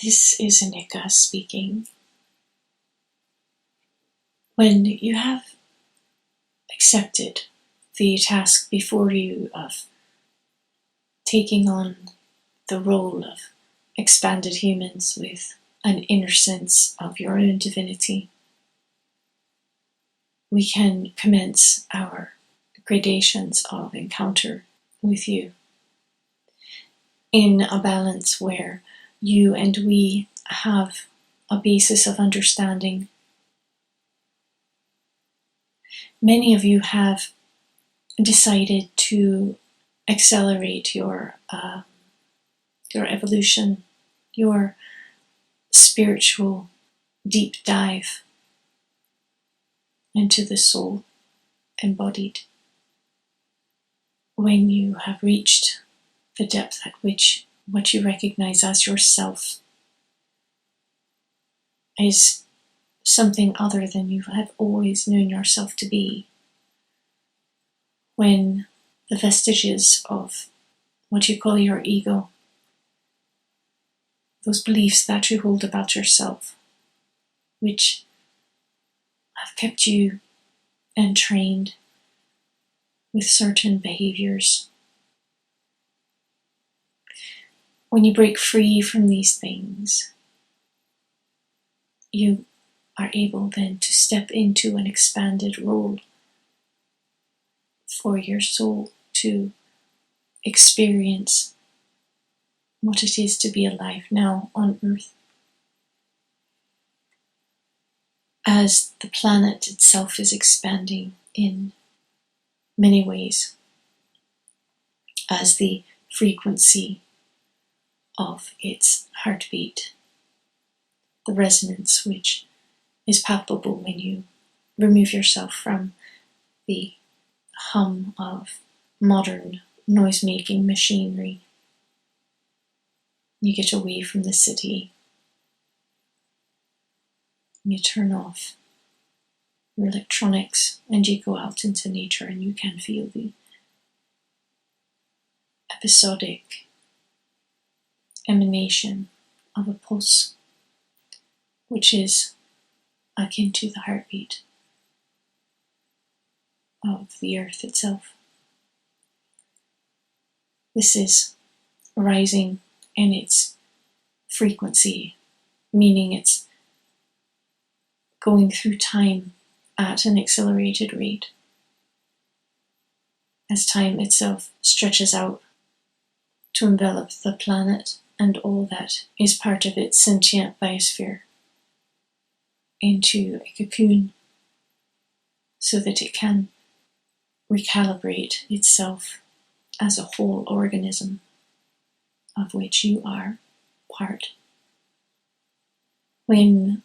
This is Anica speaking. When you have accepted the task before you of taking on the role of expanded humans with an inner sense of your own divinity, we can commence our gradations of encounter with you in a balance where you and we have a basis of understanding. Many of you have decided to accelerate your evolution, your spiritual deep dive into the soul embodied. When you have reached the depth at which what you recognize as yourself is something other than you have always known yourself to be, when the vestiges of what you call your ego, those beliefs that you hold about yourself, which have kept you entrained with certain behaviors, when you break free from these things, you are able then to step into an expanded role for your soul to experience what it is to be alive now on Earth. As the planet itself is expanding in many ways, as the frequency of its heartbeat, the resonance which is palpable when you remove yourself from the hum of modern noise-making machinery. You get away from the city. You turn off your electronics and you go out into nature, and you can feel the episodic emanation of a pulse, which is akin to the heartbeat of the earth itself. This is rising in its frequency, meaning it's going through time at an accelerated rate, as time itself stretches out to envelop the planet and all that is part of its sentient biosphere into a cocoon, so that it can recalibrate itself as a whole organism of which you are part. When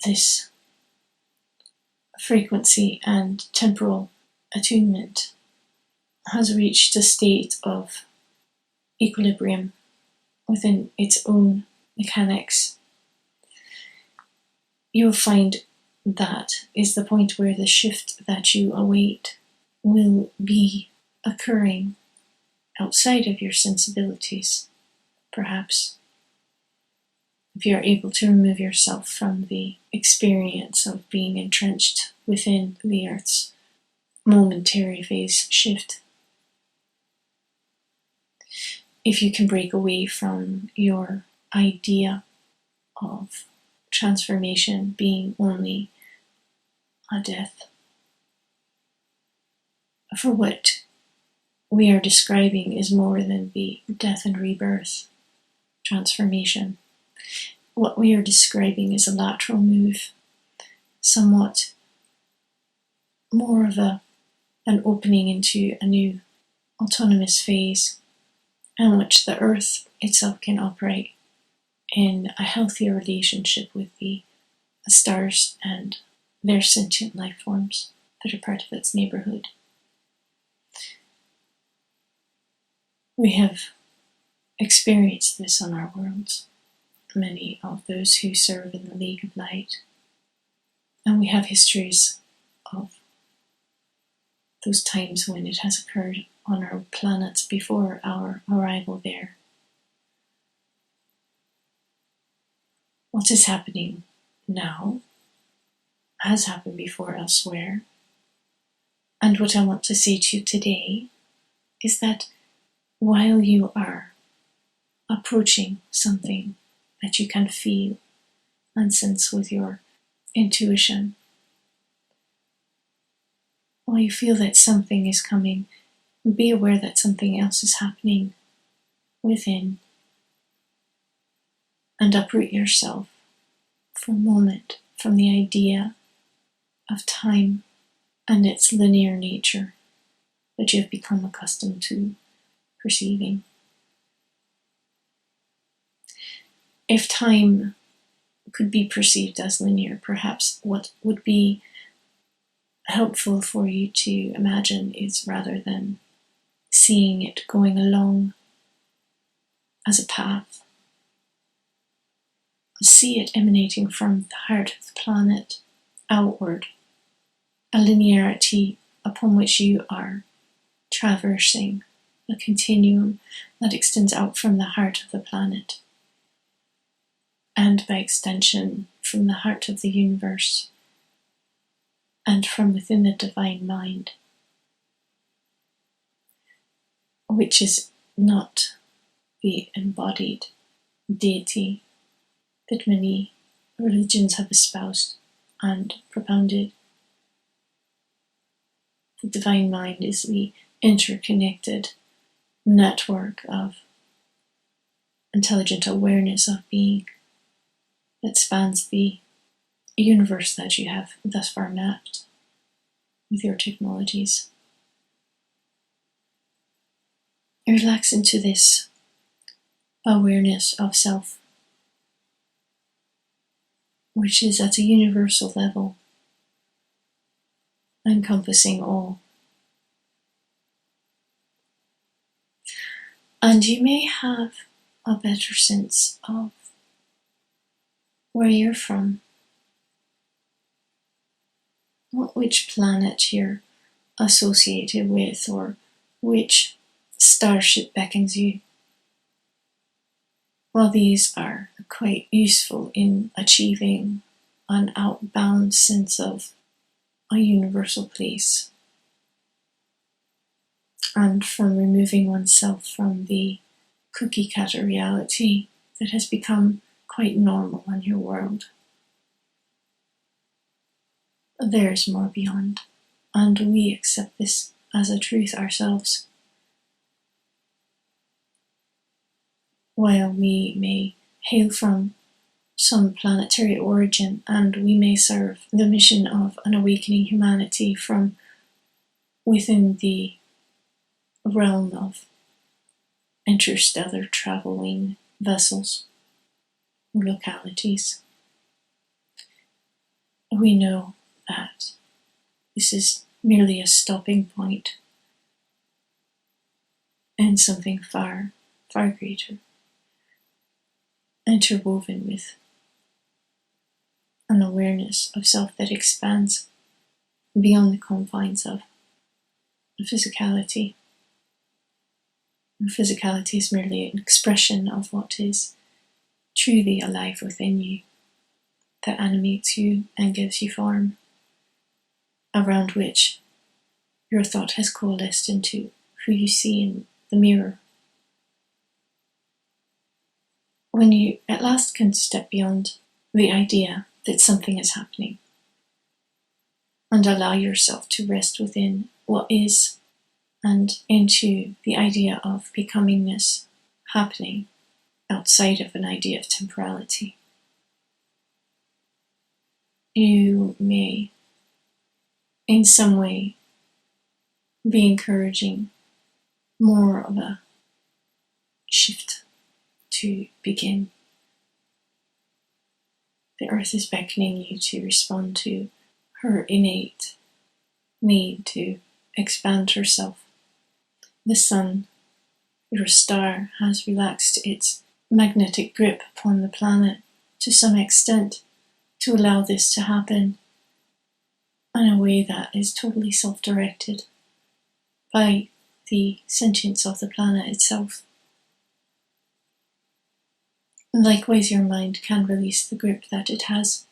this frequency and temporal attunement has reached a state of equilibrium within its own mechanics, you'll find that is the point where the shift that you await will be occurring outside of your sensibilities, perhaps. If you're able to remove yourself from the experience of being entrenched within the Earth's momentary phase shift. If you can break away from your idea of transformation being only a death. For what we are describing is more than the death and rebirth transformation. What we are describing is a lateral move, somewhat more of an opening into a new autonomous phase in which the earth itself can operate in a healthier relationship with the stars and their sentient life forms that are part of its neighborhood. We have experienced this on our worlds, many of those who serve in the League of Light, and we have histories of those times when it has occurred on our planets before our arrival there. what is happening now has happened before elsewhere. And what I want to say to you today is that while you are approaching something that you can feel and sense with your intuition, while you feel that something is coming, be aware that something else is happening within, and uproot yourself for a moment from the idea of time and its linear nature that you have become accustomed to perceiving. If time could be perceived as linear, perhaps what would be helpful for you to imagine is, rather than seeing it going along as a path, see it emanating from the heart of the planet outward, a linearity upon which you are traversing a continuum that extends out from the heart of the planet, and by extension from the heart of the universe, and from within the divine mind, which is not the embodied deity that many religions have espoused and propounded. The divine mind is the interconnected network of intelligent awareness of being that spans the universe that you have thus far mapped with your technologies. Relax into this awareness of self, which is at a universal level, encompassing all. And you may have a better sense of where you're from, which planet you're associated with, or which starship beckons you. While these are quite useful in achieving an outbound sense of a universal place, and from removing oneself from the cookie cutter reality that has become quite normal in your world, there is more beyond, and we accept this as a truth ourselves. While we may hail from some planetary origin, and we may serve the mission of an awakening humanity from within the realm of interstellar traveling vessels or localities, we know that this is merely a stopping point in something far, far greater, interwoven with an awareness of self that expands beyond the confines of physicality. And physicality is merely an expression of what is truly alive within you, that animates you and gives you form, around which your thought has coalesced into who you see in the mirror. When you at last can step beyond the idea that something is happening and allow yourself to rest within what is, and into the idea of becomingness happening outside of an idea of temporality, you may in some way be encouraging more of a shift to begin. The earth is beckoning you to respond to her innate need to expand herself. The sun, your star, has relaxed its magnetic grip upon the planet to some extent to allow this to happen in a way that is totally self-directed by the sentience of the planet itself. And likewise, your mind can release the grip that it has,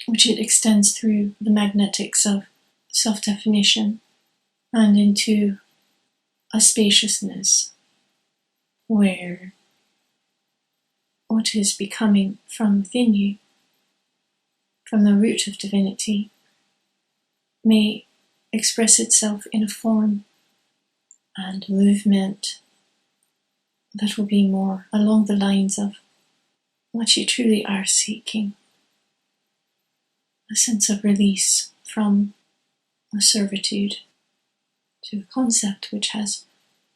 which it extends through the magnetics of self-definition and into a spaciousness where what is becoming from within you, from the root of divinity, may express itself in a form and movement that will be more along the lines of what you truly are seeking. A sense of release from a servitude to a concept which has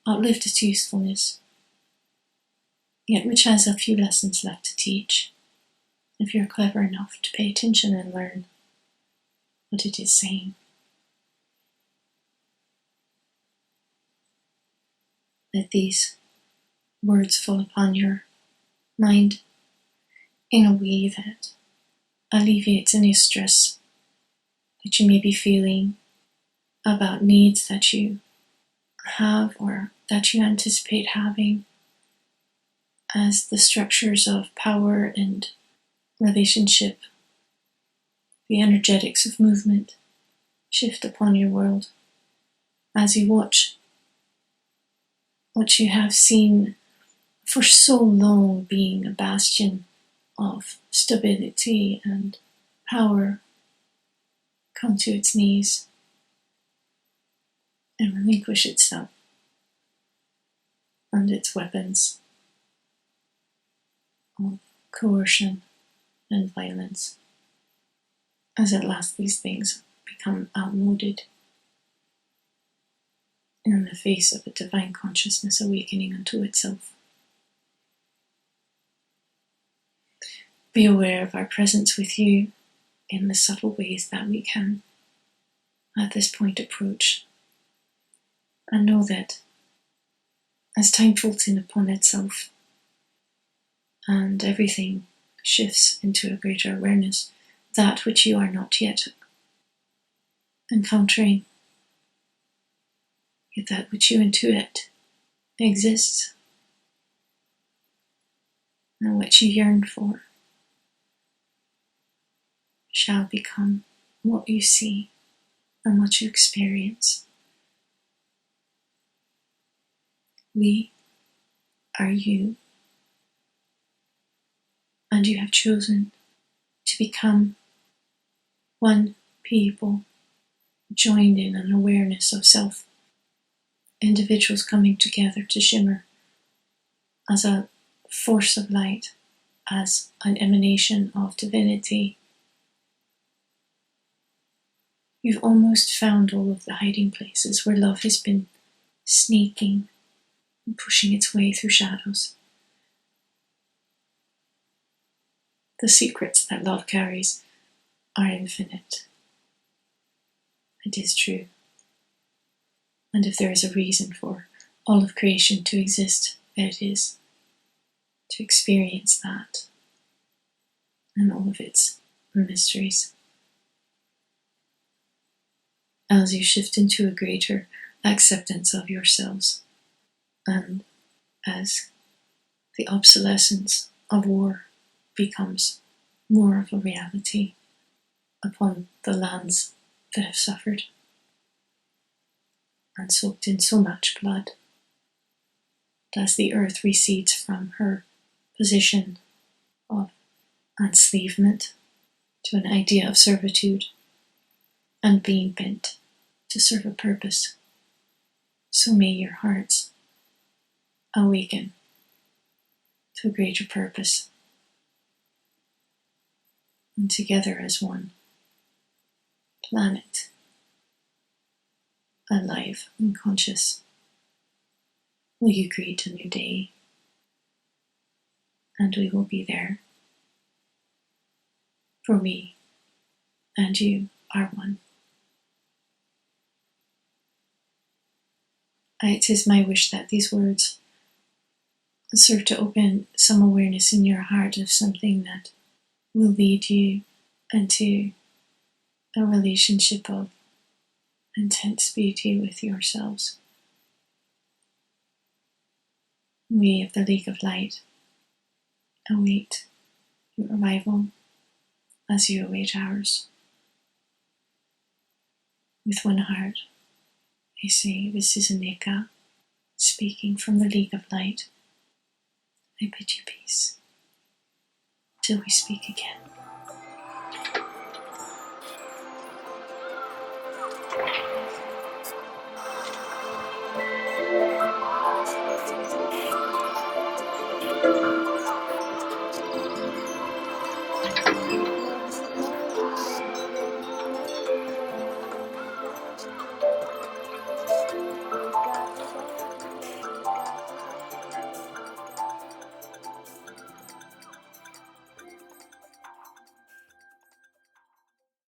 outlived its usefulness, yet which has a few lessons left to teach, if you're clever enough to pay attention and learn what it is saying. Let these words fall upon your mind in a way that alleviates any stress that you may be feeling about needs that you have or that you anticipate having, as the structures of power and relationship, the energetics of movement, shift upon your world as you watch what you have seen for so long being a bastion of stability and power come to its knees and relinquish itself and its weapons of coercion and violence, as at last these things become outmoded in the face of a divine consciousness awakening unto itself. Be aware of our presence with you in the subtle ways that we can at this point approach, and know that as time folds in upon itself and everything shifts into a greater awareness, that which you are not yet encountering, yet that which you intuit exists, and what you yearn for shall become what you see and what you experience. We are you, and you have chosen to become one people joined in an awareness of self, individuals coming together to shimmer as a force of light, as an emanation of divinity. You've almost found all of the hiding places where love has been sneaking and pushing its way through shadows. The secrets that love carries are infinite. It is true. And if there is a reason for all of creation to exist, it is to experience that and all of its mysteries. As you shift into a greater acceptance of yourselves, and as the obsolescence of war becomes more of a reality upon the lands that have suffered and soaked in so much blood, as the earth recedes from her position of enslavement to an idea of servitude and being bent to serve a purpose, so may your hearts awaken to a greater purpose, and together as one planet, alive and conscious, will you greet a new day, and we will be there, for we and you are one. It is my wish that these words serve to open some awareness in your heart of something that will lead you into a relationship of intense beauty with yourselves. We of the League of Light await your arrival as you await ours. With one heart, I say, this is Anica, speaking from the League of Light. I bid you peace, till we speak again.